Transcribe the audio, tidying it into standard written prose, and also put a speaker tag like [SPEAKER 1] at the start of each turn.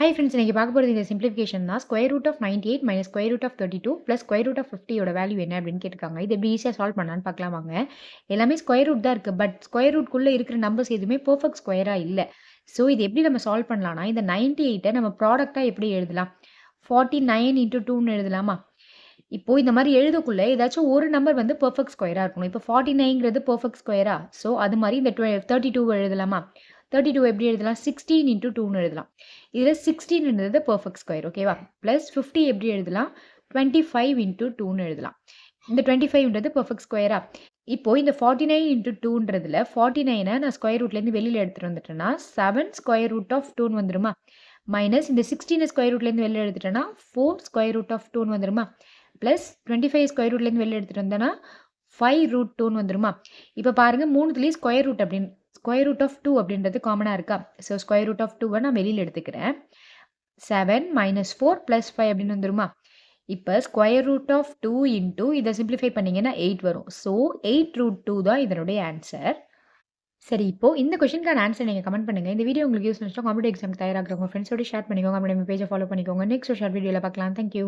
[SPEAKER 1] Hi friends, இன்னைக்கு பார்க்க போகிறது இந்த சிம்பிளிஃபிகேஷன் தான். Square root of 98 minus square root of 32 plus square root of 50யோட வேல்யூ என்ன அப்படின்னு கேட்டிருக்காங்க. இது எப்படி ஈஸியாக சால்வ் பண்ணலான்னு பார்க்கலாம் வாங்க. எல்லாமே ஸ்கொயர் ரூட் தான் இருக்குது, பட் ஸ்கொயர் ரூட்குள்ளே இருக்கிற நம்பர்ஸ் எதுவுமே பெர்ஃபெக்ட் ஸ்கொயராக இல்லை. ஸோ இது எப்படி நம்ம சால்வ் பண்ணலாம்னா, இந்த 98 நம்ம ப்ராடக்டாக எப்படி எழுதலாம்? 49 இன்ட்டு 2ன்னு எழுதலாமா? இப்போ இந்த மாதிரி எழுதக்குள்ள ஏதாச்சும் ஒரு நம்பர் வந்து பெர்ஃபெக்ட் ஸ்கொயராக இருக்கணும். இப்போ 49ங்கிறது பெர்ஃபெக்ட் ஸ்கொயரா? ஸோ அது மாதிரி இந்த 32 எழுதலாமா? 32 எப்படி எழுதலாம்? 16 இன்ட்டு 2ன்னு எழுதலாம். இதில் 16ன்றது பெர்ஃபெக்ட் ஸ்கொயர், ஓகேவா? ப்ளஸ் 50 எப்படி எழுதலாம்? 25 இன்ட்டு 2ன்னு எழுதலாம். இந்த 25ன்றது பெர்ஃபெக்ட் ஸ்கொயரா? இப்போ இந்த 49 இன்ட்டு 2ன்றதுல 49 நான் ஸ்கொயர் ரூட்லேருந்து வெளியில் எடுத்துகிட்டு வந்துட்டேன்னா 7 ஸ்கொயர் ரூட் ஆஃப் 2ன்னு வந்துருமா? மைனஸ் இந்த 16 ஸ்கொயர் ரூட்லேருந்து வெளியில் எடுத்துட்டேன்னா 4 ஸ்கொயர் ரூட் ஆஃப் 2ன்னு வந்துருமா? ப்ளஸ் 25 ஸ்கொயர் ரூட்லேருந்து வெளியில் எடுத்துகிட்டு வந்தேன்னா 5 ரூட் 2ன்னு வந்துருமா? இப்போ பாருங்கள், மூணுத்துலேயும் ஸ்கொயர் ரூட் அப்படின்னு ஸ்கொயர் ரூட் ஆஃப் 2 அப்படின்றது காமனாக இருக்கா? ஸோ ஸ்கொயர் ரூட் ஆஃப் 2வை நான் வெளியில் எடுத்துக்கிறேன். 7 மைனஸ் 4 ப்ளஸ் 5 அப்படின்னு வந்துருமா? இப்போ ஸ்கொயர் ரூட் ஆஃப் 2 இன்ட்டு இதை சிம்பிளிஃபை பண்ணிங்கன்னா 8 வரும். ஸோ 8 ரூட் 2 தான் இதனுடைய ஆன்சர். சரி, இப்போ இந்த கொஸ்டினுக்கான ஆன்சர் நீங்கள் கமெண்ட் பண்ணுங்கள். இந்த வீடியோ உங்களுக்கு யூஸ் பண்ணிச்சுன்னா காம்படிட்டிவ் எக்ஸாமுக்கு தயாராகிறவங்க ஃப்ரெண்ட்ஸோட ஷேர் பண்ணிக்கோங்க. நம்ம பேஜை ஃபாலோ பண்ணிக்கோங்க. நெக்ஸ்ட் ஷார்ட் வீடியோவில் பார்க்கலாம். தேங்க்யூ.